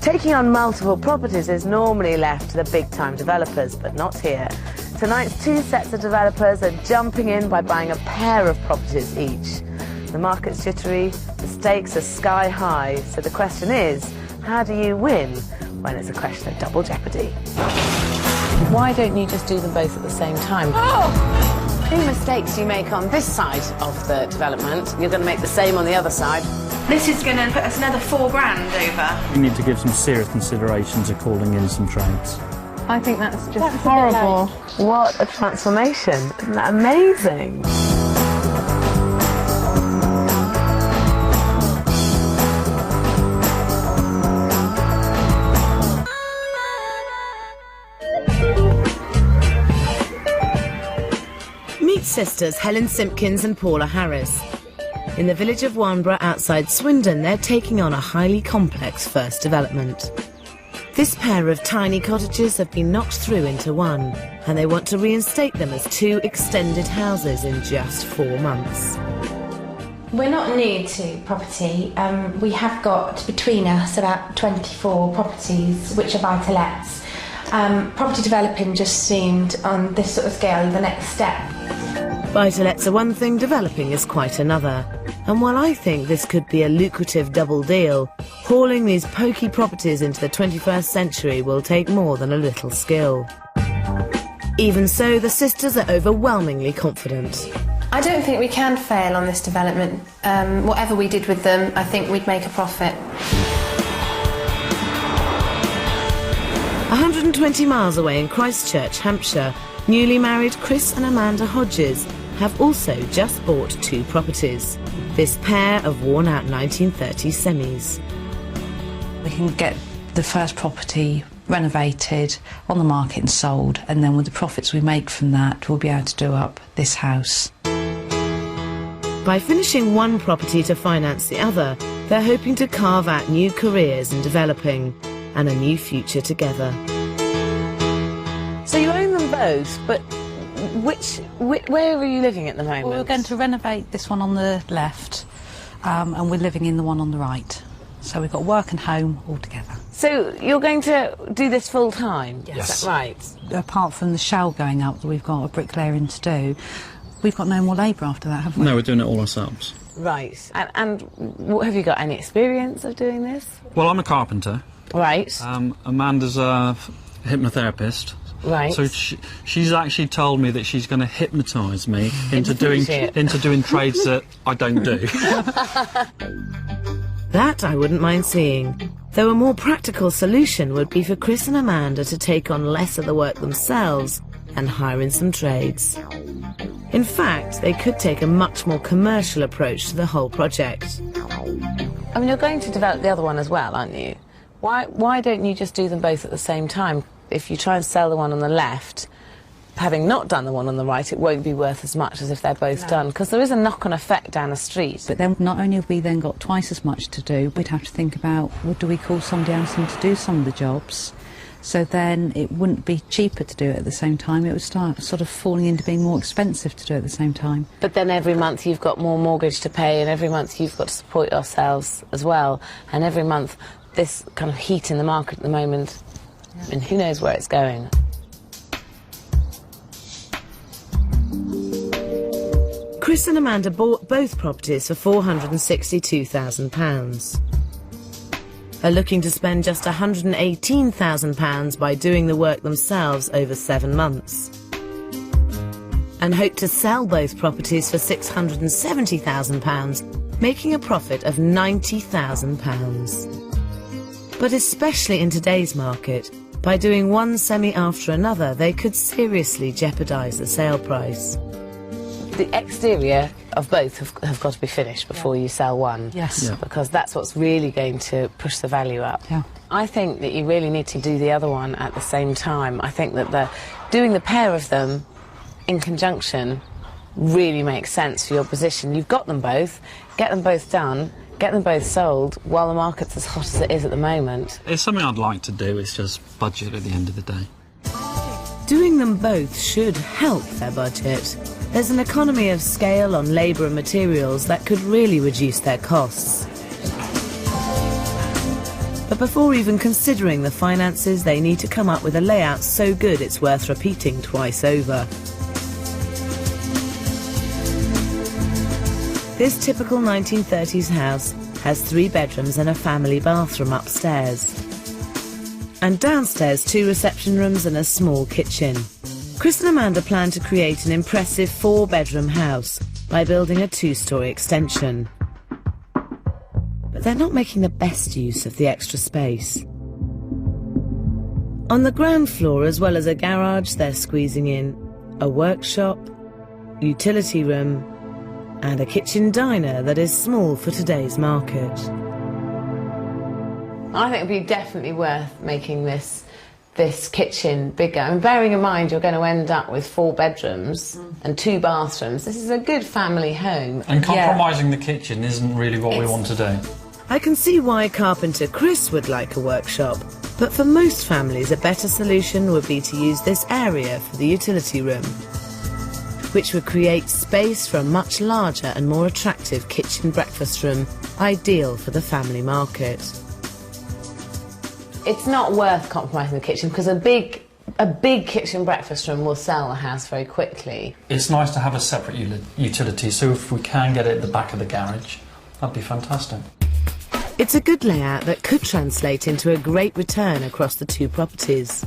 Taking on multiple properties is normally left to the big-time developers, but not here. Tonight's two sets of developers are jumping in by buying a pair of properties each. The market's jittery, the stakes are sky high, so the question is, how do you win when it's a question of double jeopardy? Why don't you just do them both at the same time? Oh! Any mistakes you make on this side of the development, you're going to make the same on the other side. This is going to put us another £4,000 over. We need to give some serious consideration to calling in some trades. I think that's just horrible. What a transformation. Isn't that amazing? Meet sisters Helen Simpkins and Paula Harris. In the village of Warnborough outside Swindon, they're taking on a highly complex first development. This pair of tiny cottages have been knocked through into one, and they want to reinstate them as two extended houses in just 4 months. We're not new to property. We have got between us about 24 properties which are buy-to-lets. Property developing just seemed, on this sort of scale, the next step. Buy-to-lets are one thing, developing is quite another. And while I think this could be a lucrative double deal, hauling these pokey properties into the 21st century will take more than a little skill. Even so, the sisters are overwhelmingly confident. I don't think we can fail on this development. Whatever we did with them, I think we'd make a profit. 120 miles away in Christchurch, Hampshire, newly married Chris and Amanda Hodges have also just bought 2 properties. This pair of worn-out 1930s semis. We can get the first property renovated, on the market and sold, and then with the profits we make from that, we'll be able to do up this house. By finishing one property to finance the other, they're hoping to carve out new careers in developing and a new future together. So you own them both, but where are you living at the moment? Well, we're going to renovate this one on the left, and we're living in the one on the right. So we've got work and home all together. So you're going to do this full time? Yes. Is that right? Apart from the shell going up that we've got a bricklayering to do, we've got no more labour after that, have we? No, we're doing it all ourselves. Right. And have you got any experience of doing this? Well, I'm a carpenter. Right. Amanda's a hypnotherapist. Right. So she's actually told me that she's going to hypnotise me into doing trades that I don't do. That I wouldn't mind seeing. Though a more practical solution would be for Chris and Amanda to take on less of the work themselves and hire in some trades. In fact, they could take a much more commercial approach to the whole project. I mean, you're going to develop the other one as well, aren't you? Why don't you just do them both at the same time? If you try and sell the one on the left, having not done the one on the right, it won't be worth as much as if they're both done, because there is a knock-on effect down the street. But then not only have we then got twice as much to do, we'd have to think about, well, do we call somebody else in to do some of the jobs? So then it wouldn't be cheaper to do it at the same time. It would start sort of falling into being more expensive to do it at the same time. But then every month you've got more mortgage to pay, and every month you've got to support yourselves as well. And every month this kind of heat in the market at the moment, and who knows where it's going. Chris and Amanda bought both properties for £462,000. Are looking to spend just £118,000 by doing the work themselves over 7 months. And hope to sell both properties for £670,000, making a profit of £90,000. But especially in today's market, by doing one semi after another, they could seriously jeopardise the sale price. The exterior of both have got to be finished before you sell one. Yes. Yeah. Because that's what's really going to push the value up. Yeah. I think that you really need to do the other one at the same time. I think that doing the pair of them in conjunction really makes sense for your position. You've got them both, get them both done, get them both sold while the market's as hot as it is at the moment. It's something I'd like to do, it's just budget at the end of the day. Doing them both should help their budget. There's an economy of scale on labour and materials that could really reduce their costs. But before even considering the finances, they need to come up with a layout so good it's worth repeating twice over. This typical 1930s house has 3 bedrooms and a family bathroom upstairs. And downstairs 2 reception rooms and a small kitchen. Chris and Amanda plan to create an impressive 4-bedroom house by building a 2-storey extension. But they're not making the best use of the extra space. On the ground floor, as well as a garage, they're squeezing in a workshop, utility room, and a kitchen diner that is small for today's market. I think it'd be definitely worth making this kitchen bigger. And bearing in mind you're going to end up with 4 bedrooms and 2 bathrooms. This is a good family home. And compromising the kitchen isn't really what we want to do. I can see why carpenter Chris would like a workshop, but for most families a better solution would be to use this area for the utility room, which would create space for a much larger and more attractive kitchen breakfast room, ideal for the family market. It's not worth compromising the kitchen because a big kitchen breakfast room will sell the house very quickly. It's nice to have a separate utility, so if we can get it at the back of the garage, that'd be fantastic. It's a good layout that could translate into a great return across the 2 properties,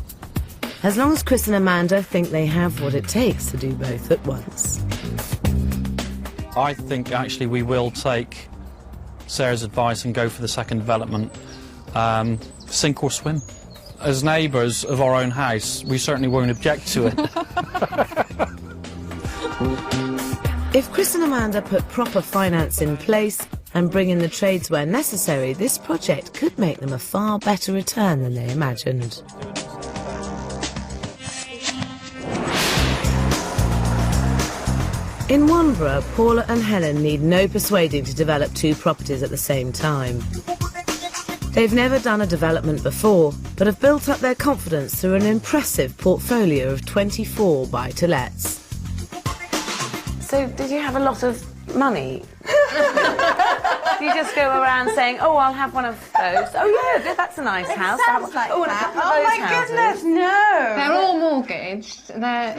as long as Chris and Amanda think they have what it takes to do both at once. I think actually we will take Sarah's advice and go for the second development. Sink or swim. As neighbours of our own house, we certainly won't object to it. If Chris and Amanda put proper finance in place and bring in the trades where necessary, this project could make them a far better return than they imagined. In Wanborough, Paula and Helen need no persuading to develop 2 properties at the same time. They've never done a development before, but have built up their confidence through an impressive portfolio of 24 buy-to-lets. So, did you have a lot of money? Do you just go around saying, oh, I'll have one of those? Oh, yeah, that's a nice house. Sounds like oh, that. And a couple of those houses. Goodness, no! They're all mortgaged.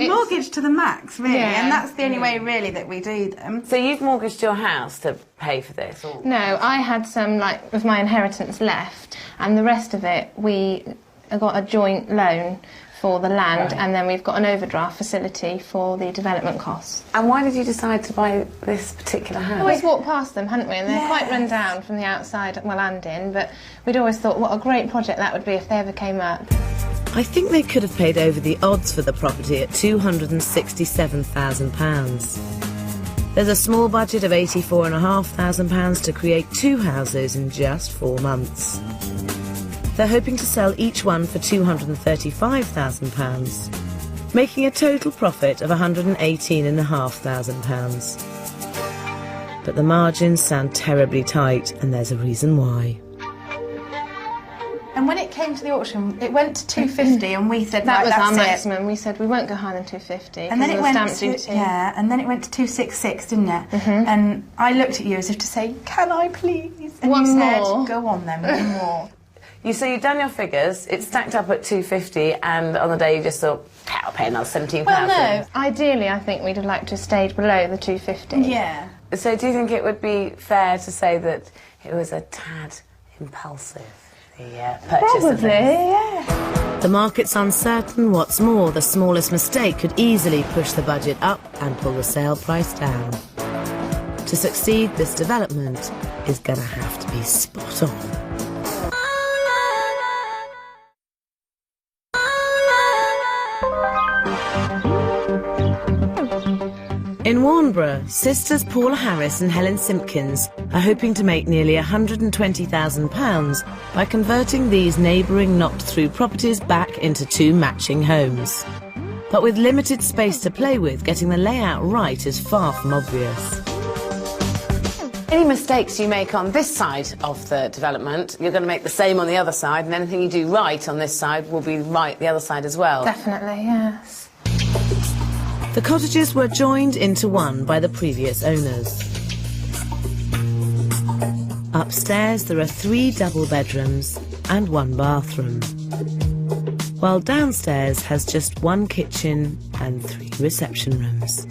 Mortgaged to the max, really, Yeah. and that's the only way, really, that we do them. So you've mortgaged your house to pay for this? Or? No, I had some, of my inheritance left, and the rest of it, we got a joint loan for the land, and then we've got an overdraft facility for the development costs. And why did you decide to buy this particular house? We always walked past them, hadn't we? And they're quite run down from the outside, well, and in, but we'd always thought what a great project that would be if they ever came up. I think they could have paid over the odds for the property at £267,000. There's a small budget of £84,500 to create 2 houses in just 4 months. They're hoping to sell each one for £235,000, making a total profit of £118,500. But the margins sound terribly tight, and there's a reason why. And when it came to the auction, it went to 250, and we said That was our that's it. maximum. We said we won't go higher than 250. And then it went stamp to duty. and then it went to 266, didn't it? And I looked at you as if to say, "Can I please?" And One you said, more. "Go on then, one more." So you've done your figures, it's stacked up at 250, and on the day you just thought, I'll pay another 17,000. Well, no. Ideally, I think we'd have liked to have stayed below the 250. Yeah. So do you think it would be fair to say that it was a tad impulsive, the purchase of Probably, this? yeah. The market's uncertain. What's more, the smallest mistake could easily push the budget up and pull the sale price down. To succeed, this development is going to have to be spot on. In Warnborough, sisters Paula Harris and Helen Simpkins are hoping to make nearly £120,000 by converting these neighbouring knocked-through properties back into 2 matching homes. But with limited space to play with, getting the layout right is far from obvious. Any mistakes you make on this side of the development, you're going to make the same on the other side, and anything you do right on this side will be right the other side as well. Definitely, yes. The cottages were joined into one by the previous owners. Upstairs there are 3 double bedrooms and 1 bathroom, while downstairs has just 1 kitchen and 3 reception rooms.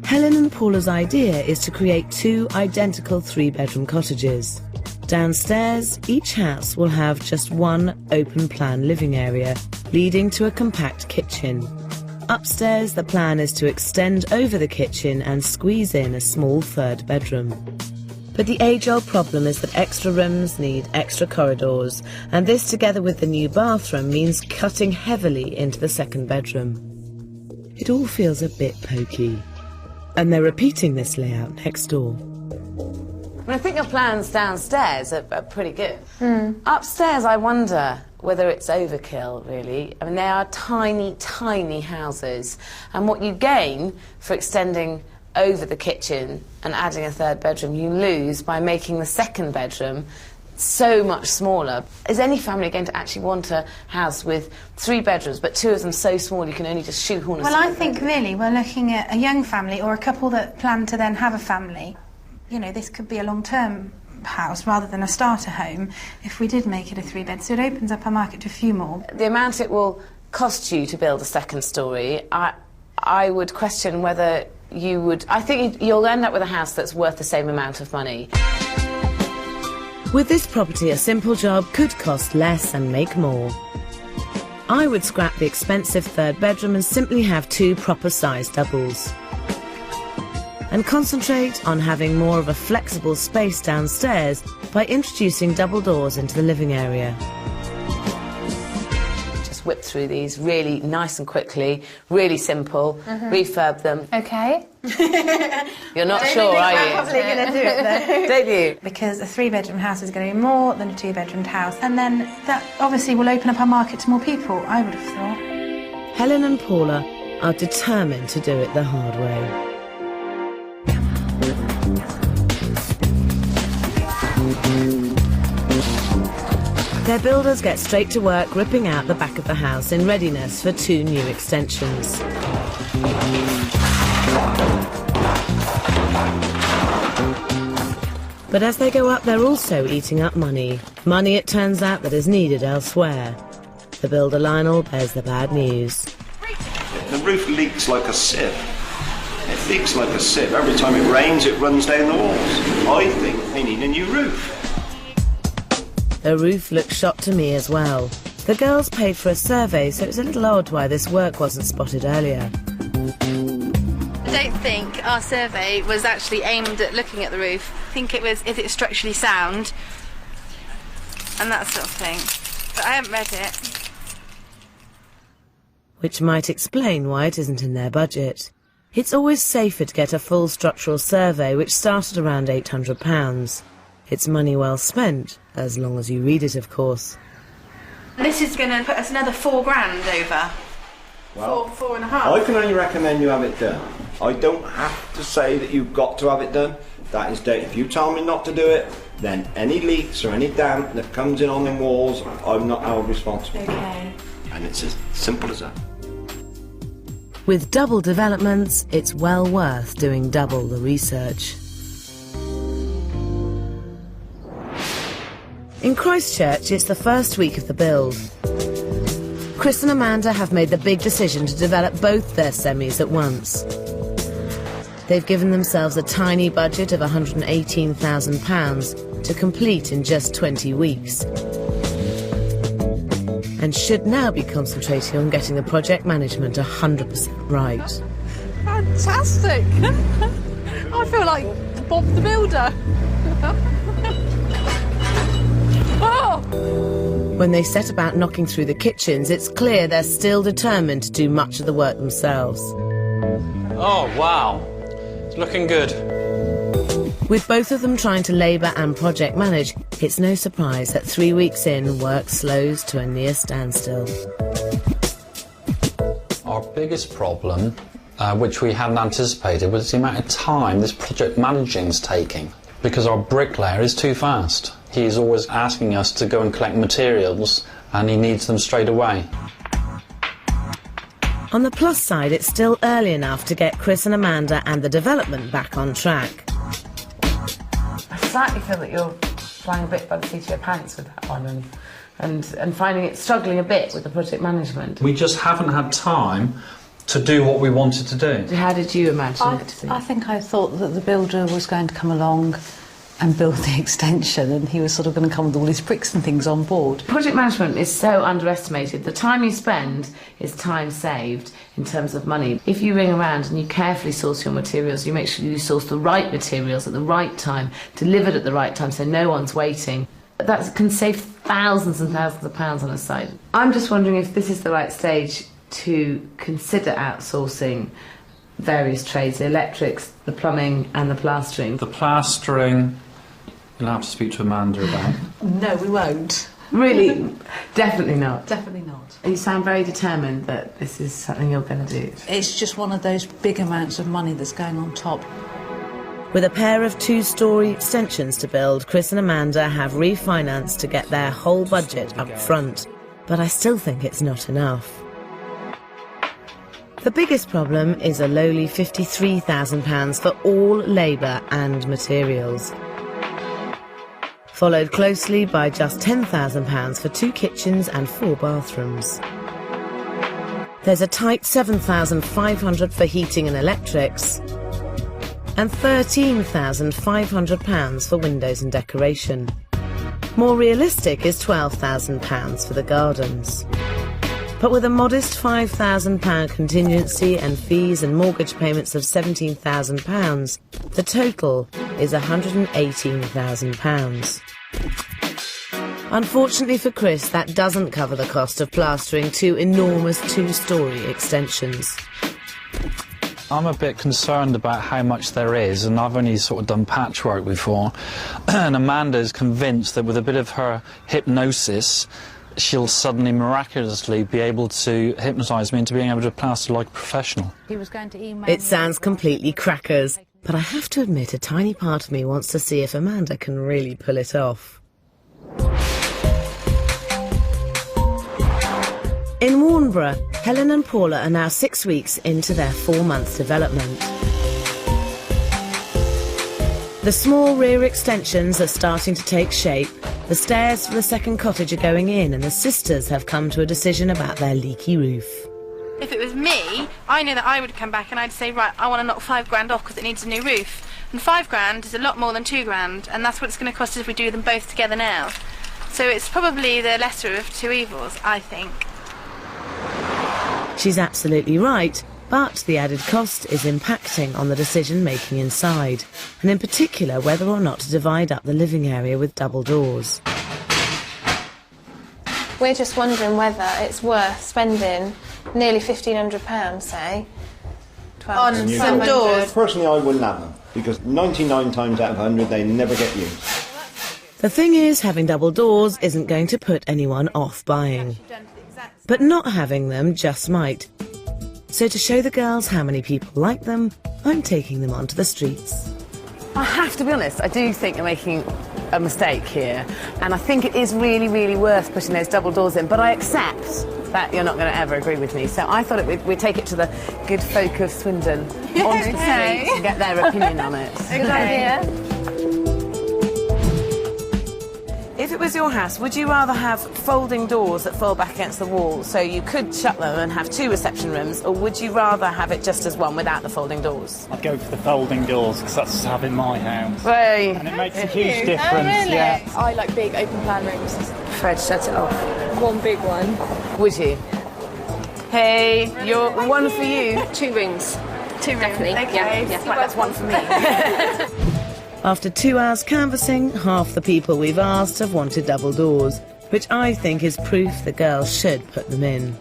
Helen and Paula's idea is to create 2 identical 3-bedroom cottages. Downstairs, each house will have just 1 open-plan living area, leading to a compact kitchen. Upstairs, the plan is to extend over the kitchen and squeeze in a small 3rd bedroom. But the age-old problem is that extra rooms need extra corridors, and this, together with the new bathroom, means cutting heavily into the 2nd bedroom. It all feels a bit pokey. And they're repeating this layout next door. I think your plans downstairs are pretty good. Upstairs, I wonder whether it's overkill, really. I mean, they are tiny, tiny houses, and what you gain for extending over the kitchen and adding a 3rd bedroom, you lose by making the 2nd bedroom so much smaller. Is any family going to actually want a house with 3 bedrooms, but 2 of them so small you can only just shoehorn a Well, I think really we're looking at a young family or a couple that plan to then have a family. You know, this could be a long-term house rather than a starter home if we did make it a 3-bed, so it opens up our market to a few more. The amount it will cost you to build a 2nd storey, I would question whether you would... I think you'll end up with a house that's worth the same amount of money. With this property, a simple job could cost less and make more. I would scrap the expensive 3rd bedroom and simply have 2 proper-sized doubles, and concentrate on having more of a flexible space downstairs by introducing double doors into the living area. Just whip through these really nice and quickly, really simple, refurb them. Okay. You're not sure, are We're you? probably going to do it though. Don't you? Because a 3-bedroom house is going to be more than a 2-bedroomed house, and then that obviously will open up our market to more people, I would have thought. Helen and Paula are determined to do it the hard way. Their builders get straight to work ripping out the back of the house in readiness for 2 new extensions. But as they go up, they're also eating up money. Money, it turns out, that is needed elsewhere. The builder Lionel bears the bad news. The roof leaks like a sieve. It leaks like a sieve. Every time it rains, it runs down the walls. I think they need a new roof. The roof looks shot to me as well. The girls paid for a survey, so it's a little odd why this work wasn't spotted earlier. I don't think our survey was actually aimed at looking at the roof. I think it was, is it structurally sound? And that sort of thing. But I haven't read it. Which might explain why it isn't in their budget. It's always safer to get a full structural survey, which started around £800. It's money well spent, as long as you read it, of course. This is going to put us another £4,000 over. Well, 4.5. I can only recommend you have it done. I don't have to say that you've got to have it done. That is down. If you tell me not to do it, then any leaks or any damp that comes in on the walls, I'm not held responsible. Okay. And it's as simple as that. With double developments, it's well worth doing double the research. In Christchurch, it's the first week of the build. Chris and Amanda have made the big decision to develop both their semis at once. They've given themselves a tiny budget of £118,000 to complete in just 20 weeks, and should now be concentrating on getting the project management 100% right. Fantastic! I feel like Bob the Builder. Oh! When they set about knocking through the kitchens, it's clear they're still determined to do much of the work themselves. Oh, wow. It's looking good. With both of them trying to labour and project manage, it's no surprise that 3 weeks in, work slows to a near standstill. Our biggest problem, which we hadn't anticipated, was the amount of time this project managing's taking, because our bricklayer is too fast. He's always asking us to go and collect materials, and he needs them straight away. On the plus side, it's still early enough to get Chris and Amanda and the development back on track. I slightly feel that you're flying a bit by the seat of your pants with that one, and finding it struggling a bit with the project management. We just haven't had time to do what we wanted to do. How did you imagine it to be? I think I thought that the builder was going to come along and build the extension, and he was sort of going to come with all his bricks and things on board. Project management is so underestimated. The time you spend is time saved in terms of money. If you ring around and you carefully source your materials, you make sure you source the right materials at the right time, delivered at the right time so no one's waiting, that can save thousands and thousands of pounds on a site. I'm just wondering if this is the right stage to consider outsourcing various trades, the electrics, the plumbing and the plastering. The plastering, you'll have to speak to Amanda about. No, we won't. Really? Definitely not. Definitely not. You sound very determined that this is something you're going to do. It's just one of those big amounts of money that's going on top. With a pair of 2-storey extensions to build, Chris and Amanda have refinanced to get their whole budget up front. But I still think it's not enough. The biggest problem is a lowly £53,000 for all labour and materials, followed closely by just £10,000 for 2 kitchens and 4 bathrooms. There's a tight £7,500 for heating and electrics, and £13,500 for windows and decoration. More realistic is £12,000 for the gardens. But with a modest £5,000 contingency and fees and mortgage payments of £17,000, the total is £118,000. Unfortunately for Chris, that doesn't cover the cost of plastering 2 enormous 2-storey extensions. I'm a bit concerned about how much there is, and I've only sort of done patchwork before, and Amanda's convinced that with a bit of her hypnosis, she'll suddenly miraculously be able to hypnotise me into being able to plaster like a professional. He was going to email It sounds completely crackers, but I have to admit a tiny part of me wants to see if Amanda can really pull it off. In Warnborough, Helen and Paula are now 6 weeks into their 4-month development. The small rear extensions are starting to take shape, the stairs for the second cottage are going in, and the sisters have come to a decision about their leaky roof. If it was me, I know that I would come back and I'd say, right, I want to knock £5,000 off because it needs a new roof. And £5,000 is a lot more than £2,000, and that's what it's going to cost us if we do them both together now. So it's probably the lesser of 2 evils, I think. She's absolutely right, but the added cost is impacting on the decision-making inside, and in particular whether or not to divide up the living area with double doors. We're just wondering whether it's worth spending nearly £1,500, say, on some doors. Personally, I wouldn't have them, because 99 times out of 100 they never get used. The thing is, having double doors isn't going to put anyone off buying. But not having them just might. So to show the girls how many people like them, I'm taking them onto the streets. I have to be honest, I do think you're making a mistake here, and I think it is really, really worth putting those double doors in, but I accept that you're not going to ever agree with me, so I thought we'd take it to the good folk of Swindon onto the streets and get their opinion on it. Good idea. If it was your house, would you rather have folding doors that fold back against the wall so you could shut them and have 2 reception rooms, or would you rather have it just as one without the folding doors? I'd go for the folding doors because that's just having my house. Right. And it makes a huge difference, yeah. I like big open plan rooms. Fred, shut it off. One big one. Would you? Hey, you're one for you. 2 rooms. 2 rooms. Definitely. Okay, Yeah. right, that's one for me. After 2 hours canvassing, half the people we've asked have wanted double doors, which I think is proof the girls should put them in.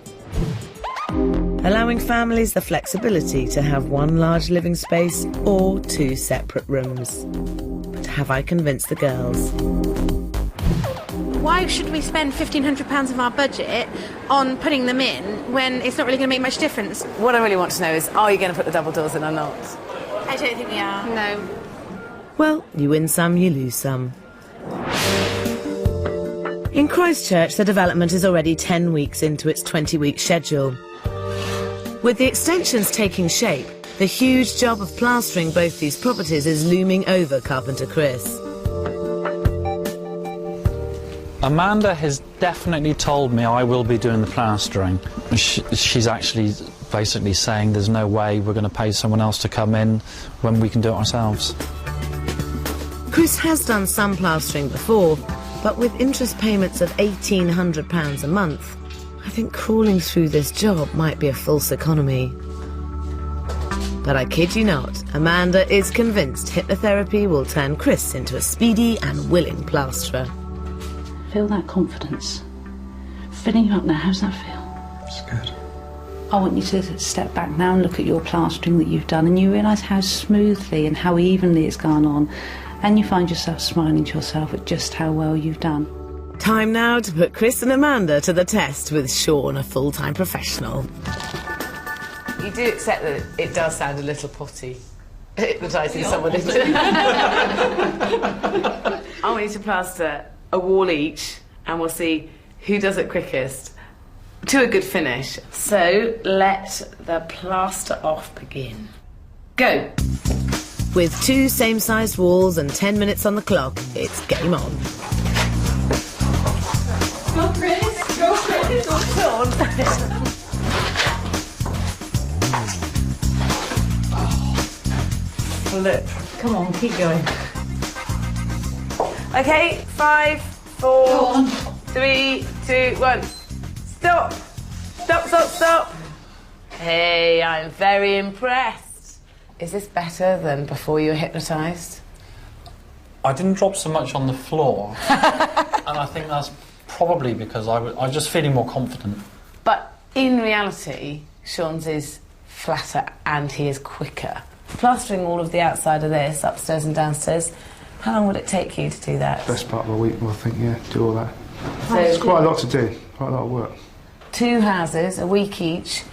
Allowing families the flexibility to have 1 large living space or 2 separate rooms. But have I convinced the girls? Why should we spend £1,500 of our budget on putting them in when it's not really going to make much difference? What I really want to know is, are you going to put the double doors in or not? I don't think we are. No. Well, you win some, you lose some. In Christchurch, the development is already 10 weeks into its 20-week schedule. With the extensions taking shape, the huge job of plastering both these properties is looming over carpenter Chris. Amanda has definitely told me I will be doing the plastering. She's actually basically saying there's no way we're going to pay someone else to come in when we can do it ourselves. Chris has done some plastering before, but with interest payments of £1,800 a month, I think crawling through this job might be a false economy. But I kid you not, Amanda is convinced hypnotherapy will turn Chris into a speedy and willing plasterer. Feel that confidence. Filling you up now, how's that feel? It's good. I want you to step back now and look at your plastering that you've done, and you realise how smoothly and how evenly it's gone on, and you find yourself smiling to yourself at just how well you've done. Time now to put Chris and Amanda to the test with Sean, a full-time professional. You do accept that it does sound a little potty, hypnotising someone into it. I want you to plaster a wall each, and we'll see who does it quickest to a good finish. So let the plaster off begin. Go. With 2 same-sized walls and 10 minutes on the clock, it's game on. Go Chris, go Chris, go Sean. Flip. Come on, keep going. Okay, 5, 4, 3, 2, 1. Stop! Stop, stop, stop! Hey, I'm very impressed. Is this better than before you were hypnotised? I didn't drop so much on the floor, and I think that's probably because I was just feeling more confident. But in reality, Sean's is flatter and he is quicker. Plastering all of the outside of this, upstairs and downstairs, how long would it take you to do that? Best part of a week, I think, yeah, do all that. So It's quite a lot to do, quite a lot of work. 2 houses, a week each.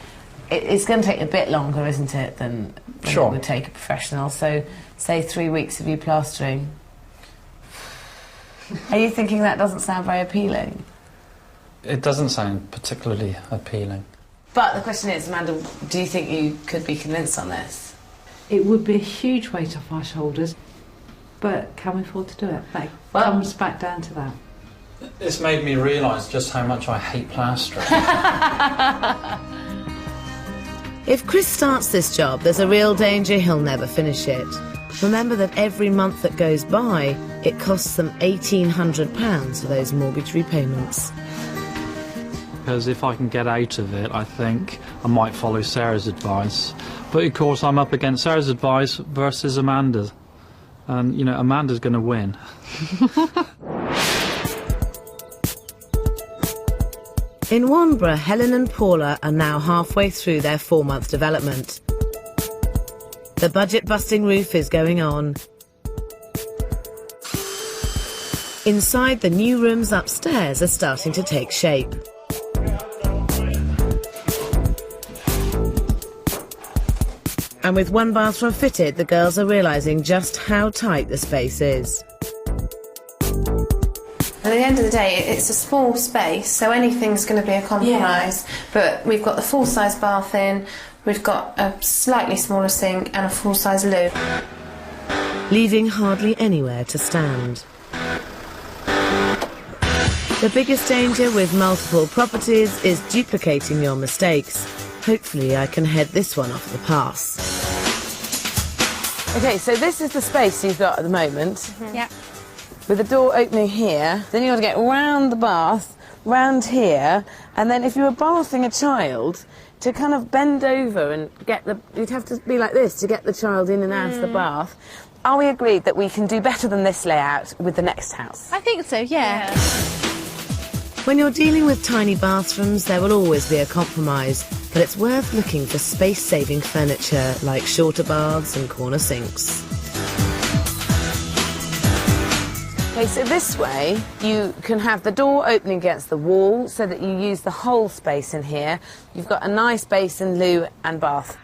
It's going to take a bit longer, isn't it, than it would take a professional. So, say 3 weeks of you plastering. Are you thinking that doesn't sound very appealing? It doesn't sound particularly appealing. But the question is, Amanda, do you think you could be convinced on this? It would be a huge weight off our shoulders, but can we afford to do it? That comes back down to that. It's made me realise just how much I hate plastering. If Chris starts this job, there's a real danger he'll never finish it. Remember that every month that goes by, it costs them £1,800 for those mortgage repayments. Because if I can get out of it, I think I might follow Sarah's advice. But of course, I'm up against Sarah's advice versus Amanda's. And, you know, Amanda's going to win. In Wanborough, Helen and Paula are now halfway through their 4-month development. The budget-busting roof is going on. Inside, the new rooms upstairs are starting to take shape. And with 1 bathroom fitted, the girls are realising just how tight the space is. At the end of the day, it's a small space, so anything's going to be a compromise. Yeah. But we've got the full-size bath in, we've got a slightly smaller sink and a full-size loo. Leaving hardly anywhere to stand. The biggest danger with multiple properties is duplicating your mistakes. Hopefully I can head this one off the pass. Okay, so this is the space you've got at the moment. Mm-hmm. Yeah. With the door opening here, then you've got to get round the bath, round here, and then if you were bathing a child, to kind of bend over and get the... You'd have to be like this to get the child in and out of the bath. Are we agreed that we can do better than this layout with the next house? I think so, yeah. When you're dealing with tiny bathrooms, there will always be a compromise, but it's worth looking for space-saving furniture like shorter baths and corner sinks. Okay, so this way you can have the door opening against the wall so that you use the whole space in here. You've got a nice basin, loo and bath.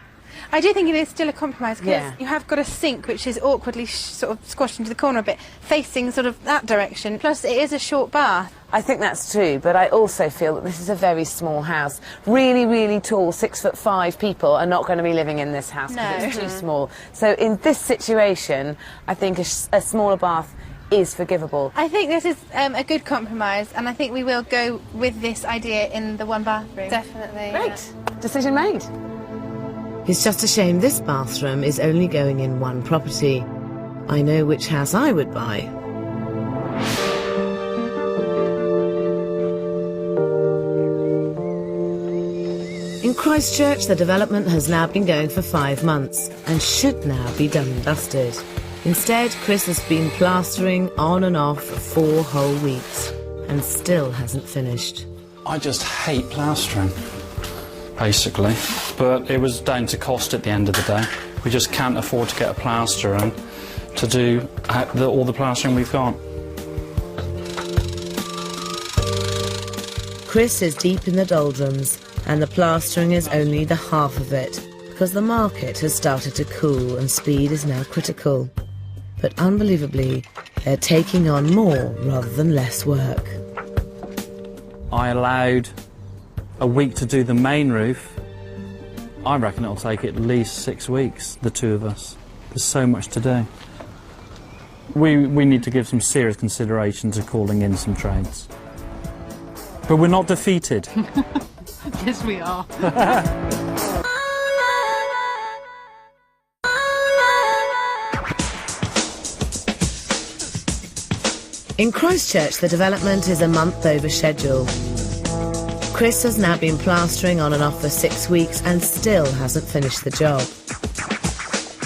I do think it is still a compromise because Yeah. you have got a sink which is awkwardly sort of squashed into the corner a bit, facing sort of that direction. Plus, it is a short bath. I think that's true, but I also feel that this is a very small house. Really, really tall, 6'5" people are not going to be living in this house because it's too small. So in this situation, I think a smaller bath is forgivable. I think this is a good compromise, and I think we will go with this idea in the one bathroom. Definitely. Great. Decision made. It's just a shame this bathroom is only going in one property. I know which house I would buy. In Christchurch, the development has now been going for 5 months and should now be done and dusted. Instead, Chris has been plastering on and off for 4 whole weeks and still hasn't finished. I just hate plastering, basically. But it was down to cost at the end of the day. We just can't afford to get a plasterer to do all the plastering we've got. Chris is deep in the doldrums, and the plastering is only the half of it, because the market has started to cool and speed is now critical. But unbelievably, they're taking on more rather than less work. I allowed a week to do the main roof. I reckon it'll take at least 6 weeks, the two of us. There's so much to do. We need to give some serious consideration to calling in some trades. But we're not defeated. Yes, we are. In Christchurch, the development is a month over schedule. Chris has now been plastering on and off for 6 weeks and still hasn't finished the job.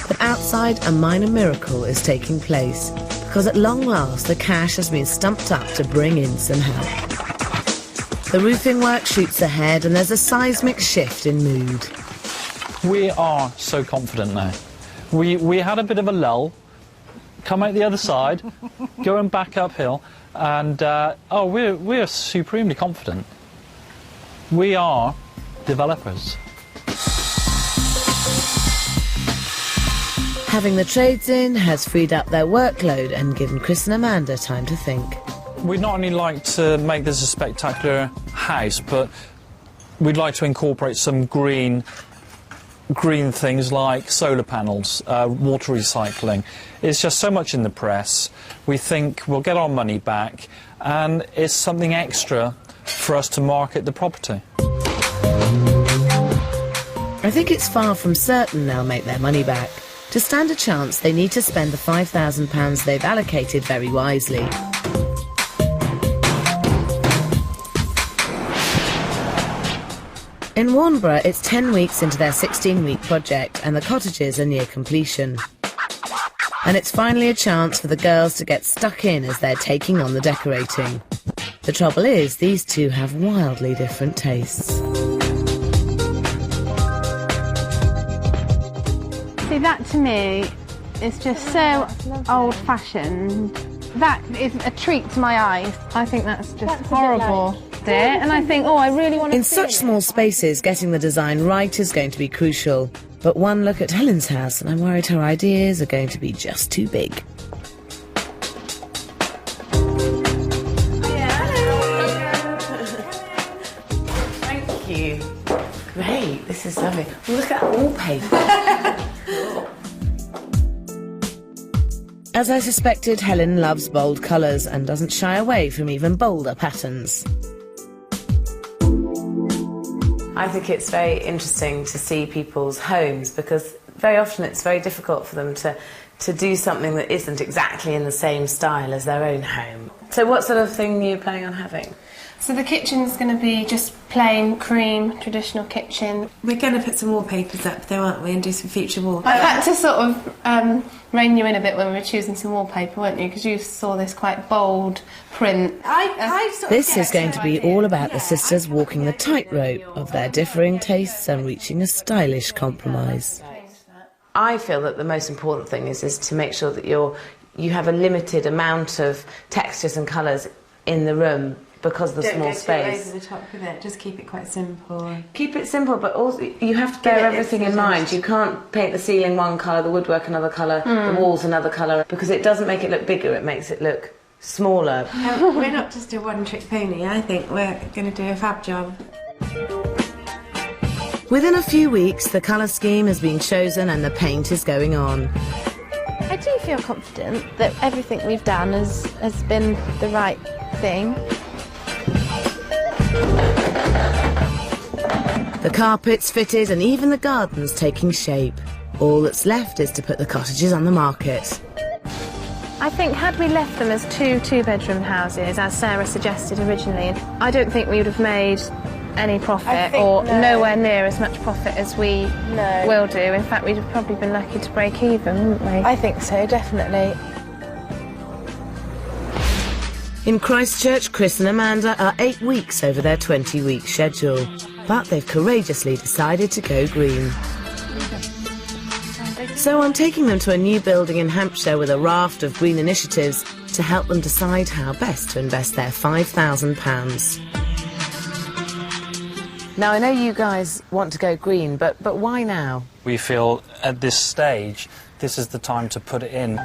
But outside, a minor miracle is taking place, because at long last the cash has been stumped up to bring in some help. The roofing work shoots ahead and there's a seismic shift in mood. We are so confident now. We had a bit of a lull, come out the other side, going back uphill, and we're supremely confident. We are developers. Having the trades in has freed up their workload and given Chris and Amanda time to think. We'd not only like to make this a spectacular house, but we'd like to incorporate some green things like solar panels, water recycling. It's just so much in the press. We think we'll get our money back, and it's something extra for us to market the property. I think it's far from certain they'll make their money back. To stand a chance, they need to spend the £5,000 they've allocated very wisely. In Warnborough, it's 10 weeks into their 16-week project and the cottages are near completion. And it's finally a chance for the girls to get stuck in as they're taking on the decorating. The trouble is, these two have wildly different tastes. See, that to me is just so old-fashioned. That is a treat to my eyes. I think that's just horrible. And I think, I really want to. In such small spaces, getting the design right is going to be crucial. But one look at Helen's house and I'm worried her ideas are going to be just too big. Thank you. Great, this is lovely. Look at that wallpaper. As I suspected, Helen loves bold colours and doesn't shy away from even bolder patterns. I think it's very interesting to see people's homes, because very often it's very difficult for them to do something that isn't exactly in the same style as their own home. So what sort of thing are you planning on having? So the kitchen's going to be just plain cream, traditional kitchen. We're going to put some wallpapers up though, aren't we, and do some future wallpaper. I had to sort of rein you in a bit when we were choosing some wallpaper, weren't you? Because you saw this quite bold print. This is going to be all about the sisters walking the tightrope of their differing tastes and reaching a stylish compromise. I feel that the most important thing is to make sure that you have a limited amount of textures and colours in the room, because of the small space. Don't go too over the top with it, just keep it quite simple. Keep it simple, but also you have to bear everything in mind. You can't paint the ceiling one colour, the woodwork another colour, the walls another colour, because it doesn't make it look bigger, it makes it look smaller. We're not just a one-trick pony, I think we're going to do a fab job. Within a few weeks, the colour scheme has been chosen and the paint is going on. I do feel confident that everything we've done has been the right thing. The carpet's fitted and even the garden's taking shape. All that's left is to put the cottages on the market. I think had we left them as two-bedroom houses, as Sarah suggested originally, I don't think we would have made any profit, or nowhere near as much profit as we will do. In fact, we'd have probably been lucky to break even, wouldn't we? I think so, definitely. In Christchurch, Chris and Amanda are 8 weeks over their 20-week schedule, but they've courageously decided to go green. So I'm taking them to a new building in Hampshire with a raft of green initiatives to help them decide how best to invest their £5,000. Now, I know you guys want to go green, but why now? We feel at this stage, this is the time to put it in.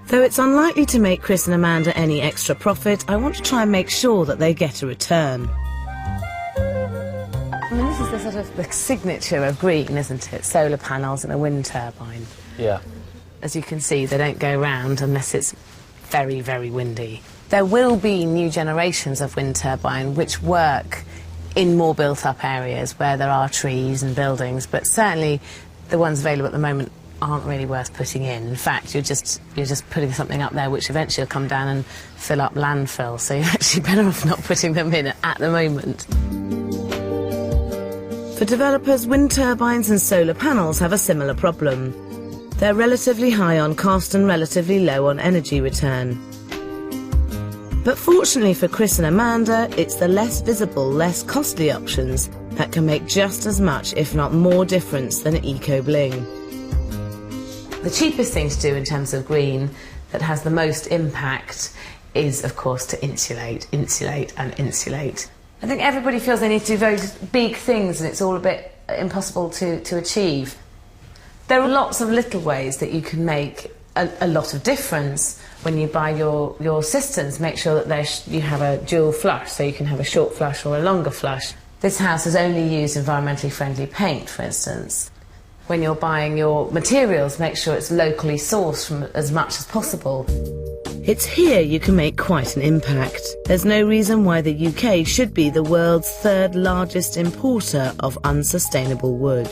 Though it's unlikely to make Chris and Amanda any extra profit, I want to try and make sure that they get a return. I mean, this is the sort of the signature of green, isn't it? Solar panels and a wind turbine. Yeah. As you can see, they don't go round unless it's very, very windy. There will be new generations of wind turbine which work in more built-up areas where there are trees and buildings, but certainly the ones available at the moment aren't really worth putting in. In fact, you're just putting something up there which eventually will come down and fill up landfill, so you're actually better off not putting them in at the moment. For developers, wind turbines and solar panels have a similar problem. They're relatively high on cost and relatively low on energy return. But fortunately for Chris and Amanda, it's the less visible, less costly options that can make just as much, if not more, difference than eco-bling. The cheapest thing to do in terms of green that has the most impact is, of course, to insulate, insulate and insulate. I think everybody feels they need to do very big things and it's all a bit impossible to achieve. There are lots of little ways that you can make a lot of difference when you buy your cisterns. Make sure that you have a dual flush, so you can have a short flush or a longer flush. This house has only used environmentally friendly paint, for instance. When you're buying your materials, make sure it's locally sourced from as much as possible. It's here you can make quite an impact. There's no reason why the UK should be the world's third largest importer of unsustainable wood.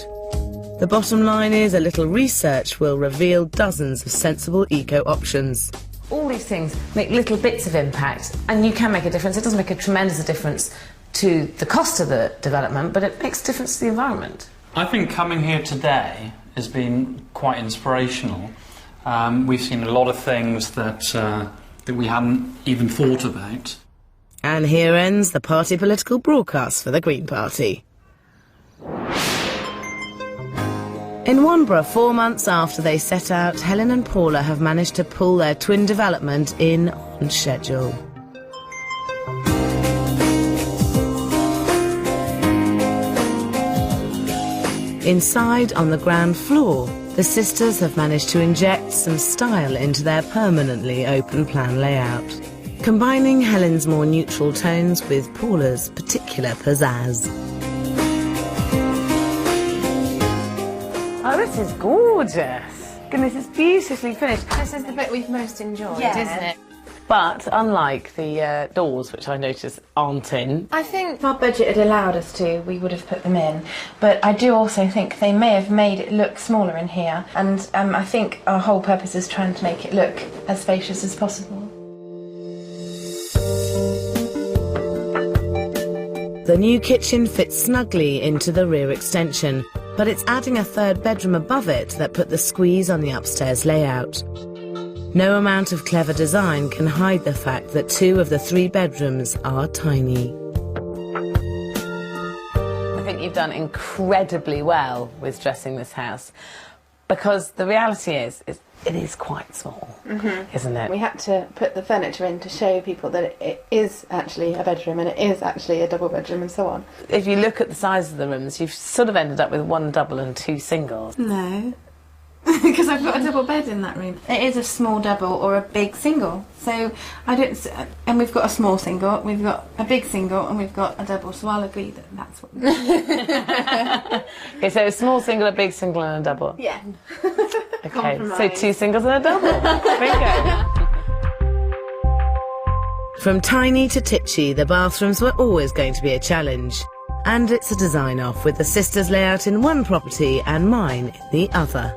The bottom line is a little research will reveal dozens of sensible eco options. All these things make little bits of impact, and you can make a difference. It doesn't make a tremendous difference to the cost of the development, but it makes a difference to the environment. I think coming here today has been quite inspirational. We've seen a lot of things that we hadn't even thought about. And here ends the party political broadcast for the Green Party. In Wanborough, 4 months after they set out, Helen and Paula have managed to pull their twin development in on schedule. Inside, on the ground floor, the sisters have managed to inject some style into their permanently open-plan layout, combining Helen's more neutral tones with Paula's particular pizzazz. Oh, this is gorgeous. Goodness, it's beautifully finished. This is the bit we've most enjoyed, Yeah. isn't it? But unlike the doors, which I notice aren't in, I think if our budget had allowed us to, we would have put them in. But I do also think they may have made it look smaller in here. And I think our whole purpose is trying to make it look as spacious as possible. The new kitchen fits snugly into the rear extension, but it's adding a third bedroom above it that put the squeeze on the upstairs layout. No amount of clever design can hide the fact that 2 of the 3 bedrooms are tiny. I think you've done incredibly well with dressing this house, because the reality is it is quite small, isn't it? We had to put the furniture in to show people that it is actually a bedroom and it is actually a double bedroom and so on. If you look at the size of the rooms, you've sort of ended up with 1 double and 2 singles. No. because I've got a double bed in that room. It is a small double or a big single. So I don't, and we've got a small single, we've got a big single, and we've got a double. So I'll agree that that's what. Okay, so a small single, a big single, and a double. Yeah. Okay, so 2 singles and a double. Bingo. From tiny to titchy, the bathrooms were always going to be a challenge. And it's a design off, with the sisters' layout in one property and mine in the other.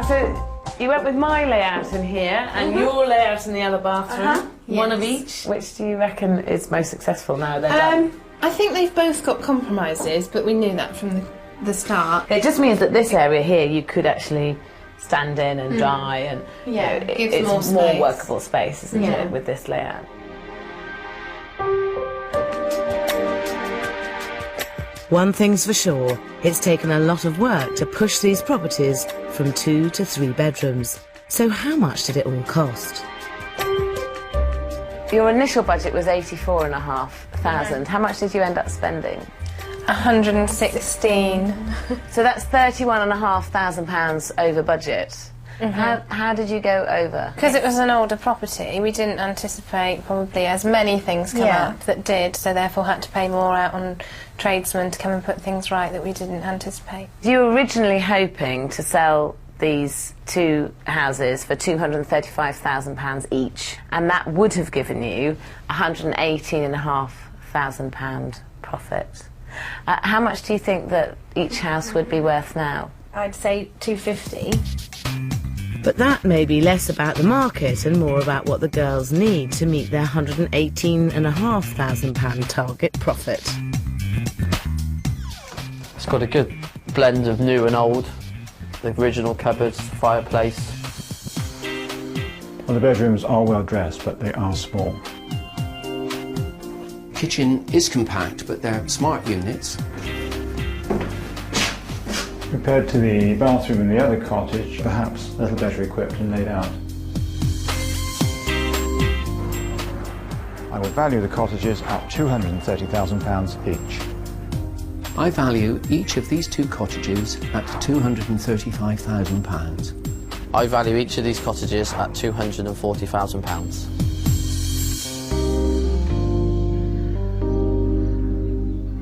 So you went with my layout in here and your layout in the other bathroom. One of each. Which do you reckon is most successful now they're done? I think they've both got compromises, but we knew that from the start. It just means that this area here you could actually stand in and dry, and gives it's more more workable space, isn't it, with this layout? One thing's for sure, it's taken a lot of work to push these properties from 2 to 3 bedrooms. So how much did it all cost? Your initial budget was 84,500. How much did you end up spending? 116. So that's £31,500 over budget. How did you go over? Because it was an older property, we didn't anticipate probably as many things come up that did, so therefore had to pay more out on tradesmen to come and put things right that we didn't anticipate. You were originally hoping to sell these 2 houses for £235,000 each, and that would have given you £118,500 profit. How much do you think that each house would be worth now? I'd say 250. But that may be less about the market and more about what the girls need to meet their £118,500 target profit. It's got a good blend of new and old. The original cupboards, fireplace. Well, the bedrooms are well dressed, but they are small. Kitchen is compact, but they're smart units. Compared to the bathroom in the other cottage, perhaps a little better equipped and laid out. I would value the cottages at £230,000 each. I value each of these 2 cottages at £235,000. I value each of these cottages at £240,000.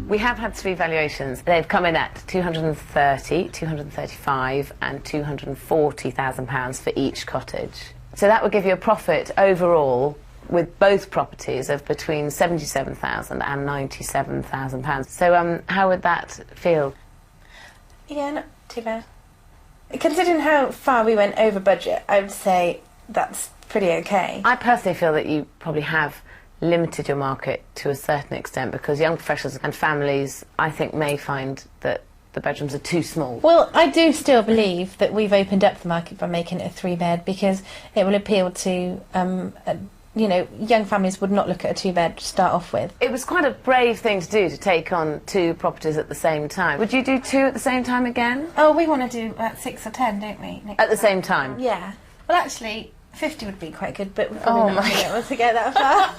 We have had 3 valuations. They've come in at £230,000, £235,000 and £240,000 for each cottage. So that would give you a profit overall with both properties of between £77,000 and £97,000. So how would that feel? Yeah, not too bad. Considering how far we went over budget, I would say that's pretty okay. I personally feel that you probably have limited your market to a certain extent, because young professionals and families, I think, may find that the bedrooms are too small. Well, I do still believe that we've opened up the market by making it a 3-bed, because it will appeal to, you know, young families would not look at a 2-bed to start off with. It was quite a brave thing to do, to take on 2 properties at the same time. Would you do 2 at the same time again? Oh, we want to do 6 or 10, don't we? At the same time? Yeah. Well, actually, 50 would be quite good, but we're probably not going to be able to get that far.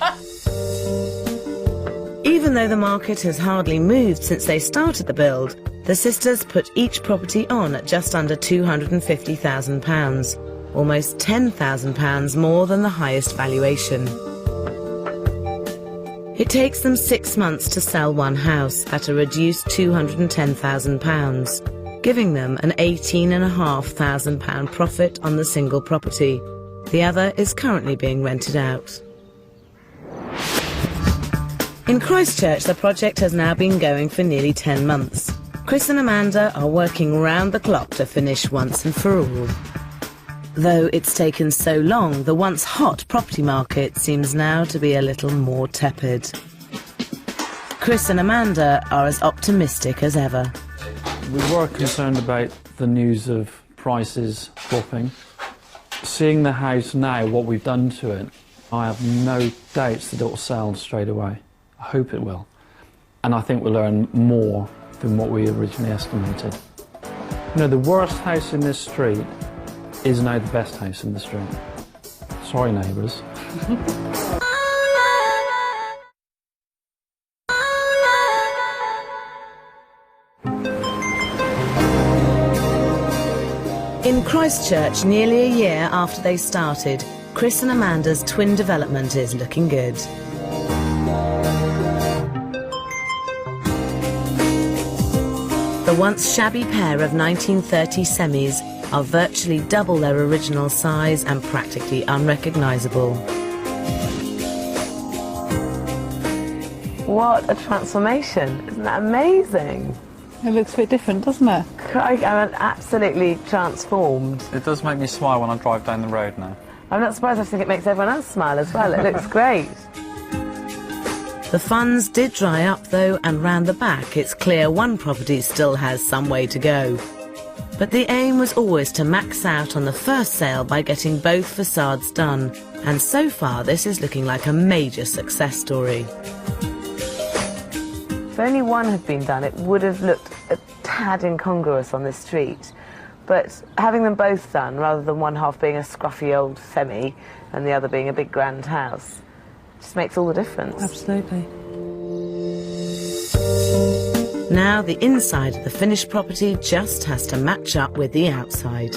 Even though the market has hardly moved since they started the build, the sisters put each property on at just under £250,000, almost £10,000 more than the highest valuation. It takes them 6 months to sell one house at a reduced £210,000, giving them an £18,500 profit on the single property. The other is currently being rented out. In Christchurch, the project has now been going for nearly 10 months. Chris and Amanda are working round the clock to finish once and for all. Though it's taken so long, the once hot property market seems now to be a little more tepid. Chris and Amanda are as optimistic as ever. We were concerned about the news of prices dropping. Seeing the house now, what we've done to it, I have no doubts that it will sell straight away. I hope it will. And I think we'll earn more than what we originally estimated. You know, the worst house in this street is now the best house in the street. Sorry, neighbours. Christchurch, nearly a year after they started, Chris and Amanda's twin development is looking good. The once shabby pair of 1930 semis are virtually double their original size and practically unrecognisable. What a transformation. Isn't that amazing? It looks a bit different, doesn't it? I'm absolutely transformed. It does make me smile when I drive down the road now. I'm not surprised. I think it makes everyone else smile as well. It looks great. The funds did dry up though, and round the back it's clear one property still has some way to go. But the aim was always to max out on the first sale by getting both facades done, and so far this is looking like a major success story. If only one had been done, it would have looked a tad incongruous on this street. But having them both done, rather than one half being a scruffy old semi and the other being a big grand house, just makes all the difference. Absolutely. Now the inside of the finished property just has to match up with the outside.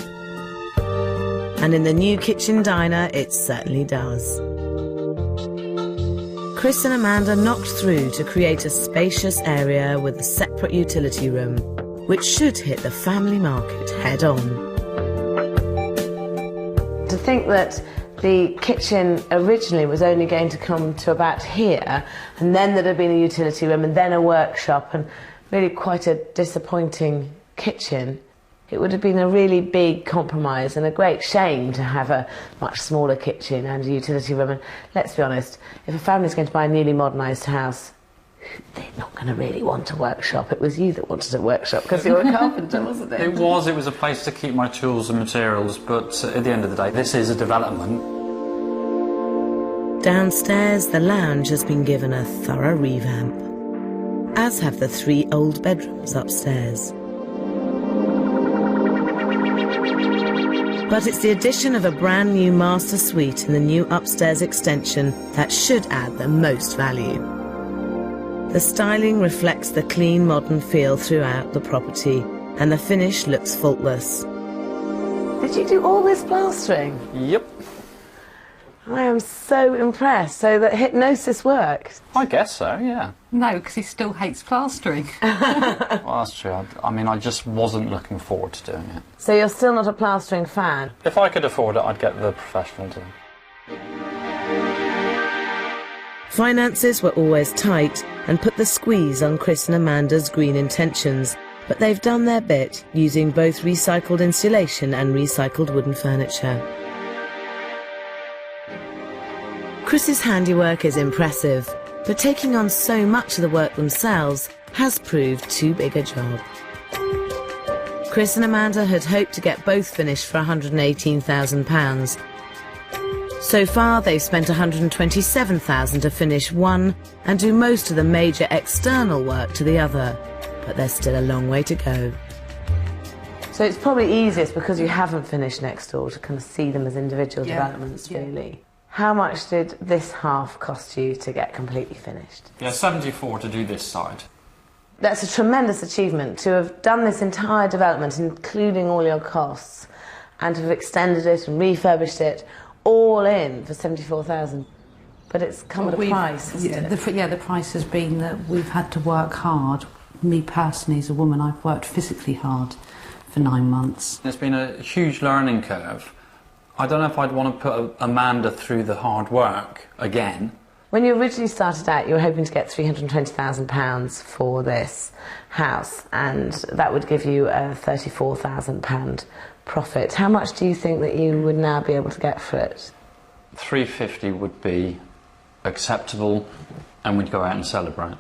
And in the new kitchen diner, it certainly does. Chris and Amanda knocked through to create a spacious area with a separate utility room, which should hit the family market head on. To think that the kitchen originally was only going to come to about here, and then there'd have been a utility room and then a workshop, and really quite a disappointing kitchen. It would have been a really big compromise and a great shame to have a much smaller kitchen and a utility room. And let's be honest, if a family's going to buy a newly modernised house, they're not going to really want a workshop. It was you that wanted a workshop because you're a carpenter, wasn't it? It was a place to keep my tools and materials, but at the end of the day, this is a development. Downstairs, the lounge has been given a thorough revamp, as have the 3 old bedrooms upstairs. But it's the addition of a brand new master suite in the new upstairs extension that should add the most value. The styling reflects the clean modern feel throughout the property, and the finish looks faultless. Did you do all this plastering? Yep. I am so impressed. So that hypnosis worked? I guess so, yeah. No, because he still hates plastering. Well, that's true. I mean, I just wasn't looking forward to doing it. So you're still not a plastering fan? If I could afford it, I'd get the professional to. Finances were always tight and put the squeeze on Chris and Amanda's green intentions, but they've done their bit using both recycled insulation and recycled wooden furniture. Chris's handiwork is impressive, but taking on so much of the work themselves has proved too big a job. Chris and Amanda had hoped to get both finished for £118,000. So far, they've spent £127,000 to finish one and do most of the major external work to the other, but there's still a long way to go. So it's probably easiest because you haven't finished next door to kind of see them as individual developments, really. How much did this half cost you to get completely finished? Yeah, 74 to do this side. That's a tremendous achievement to have done this entire development, including all your costs, and to have extended it and refurbished it all in for 74,000. But it's come at a price, hasn't it? The price has been that we've had to work hard. Me personally, as a woman, I've worked physically hard for 9 months. It's been a huge learning curve. I don't know if I'd want to put Amanda through the hard work again. When you originally started out, you were hoping to get £320,000 for this house, and that would give you a £34,000 profit. How much do you think that you would now be able to get for it? 350 would be acceptable, and we'd go out and celebrate.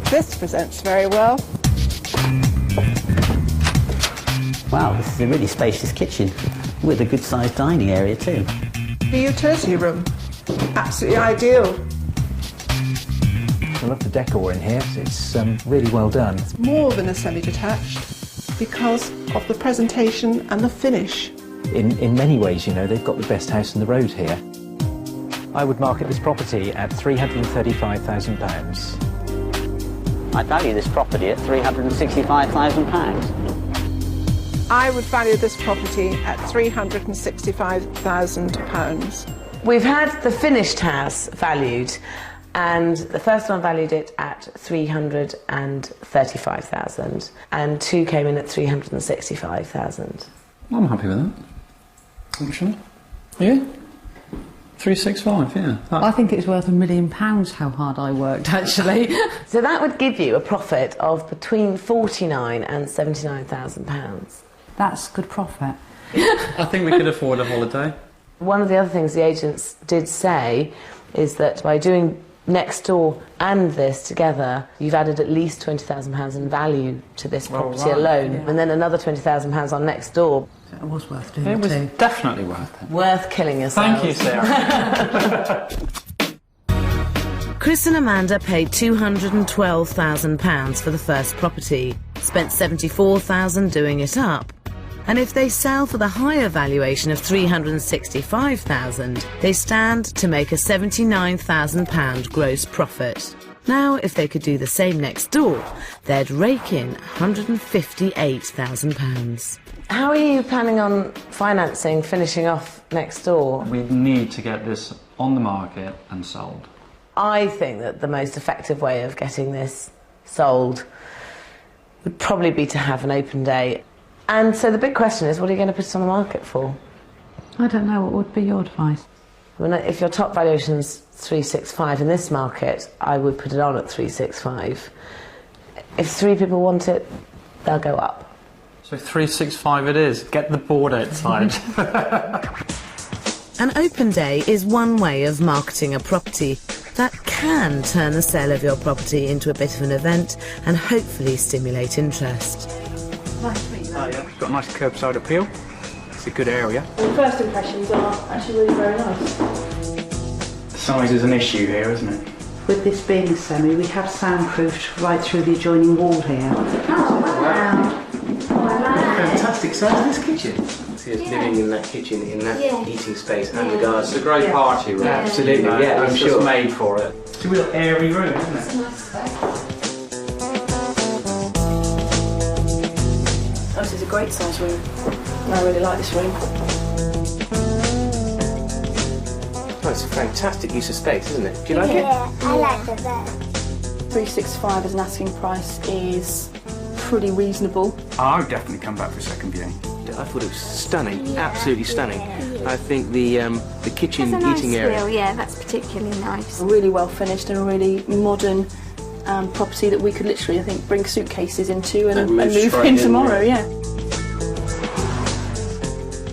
This presents very well. Wow, this is a really spacious kitchen with a good-sized dining area too. The utility room, absolutely ideal. I love the decor in here. It's really well done. It's more than a semi-detached because of the presentation and the finish. In many ways, you know, they've got the best house on the road here. I would market this property at £335,000. I value this property at £365,000. I would value this property at £365,000. We've had the finished house valued, and the first one valued it at 335,000, and two came in at 365,000. I'm happy with that. I'm sure. Yeah? 365, yeah. I think it's worth £1 million how hard I worked, actually. So that would give you a profit of between £49,000 and £79,000. That's good profit. I think we could afford a holiday. One of the other things the agents did say is that by doing next door and this together, you've added at least £20,000 in value to this property alone, and then another £20,000 on next door. It was worth doing It was too. definitely worth it. Worth killing yourself. Thank you, Sarah. Chris and Amanda paid £212,000 for the first property, spent £74,000 doing it up. And if they sell for the higher valuation of £365,000, they stand to make a £79,000 gross profit. Now, if they could do the same next door, they'd rake in £158,000. How are you planning on financing finishing off next door? We need to get this on the market and sold. I think that the most effective way of getting this sold would probably be to have an open day. And so the big question is, what are you going to put it on the market for? I don't know, what would be your advice? Well, if your top valuation is 365 in this market, I would put it on at 365. If three people want it, they'll go up. So 365 it is. Get the board outside. An open day is one way of marketing a property that can turn the sale of your property into a bit of an event and hopefully stimulate interest. It's got a nice curbside appeal. It's a good area. The first impressions are actually really very nice. The size is an issue here, isn't it? With this being a semi, we have soundproofed right through the adjoining wall here. Oh, wow. Fantastic size of this kitchen. See us living in that kitchen, in that eating space and the garden. It's a great party room. Absolutely, yeah, I'm it's sure. Just made for it. It's a real airy room, isn't it? It's a nice space. Oh, this is a great size room. I really like this room. Oh, it's a fantastic use of space, isn't it? Do you like it? Yeah, I like the bed. 365 as an asking price is pretty reasonable. I would definitely come back for a second viewing. I thought it was stunning, absolutely stunning. I think the kitchen eating area. Grill, yeah, that's particularly nice. Really well finished and a really modern property that we could literally, I think, bring suitcases into and move in tomorrow. Yeah.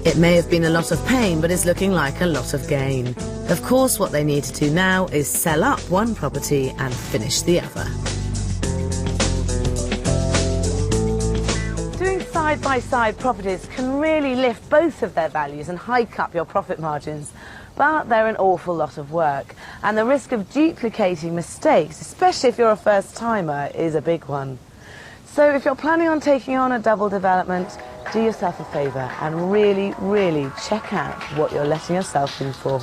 It may have been a lot of pain, but is looking like a lot of gain. Of course, what they need to do now is sell up one property and finish the other. Doing side-by-side properties can really lift both of their values and hike up your profit margins, but they're an awful lot of work, and the risk of duplicating mistakes, especially if you're a first-timer, is a big one. So if you're planning on taking on a double development, do yourself a favour and really, really check out what you're letting yourself in for.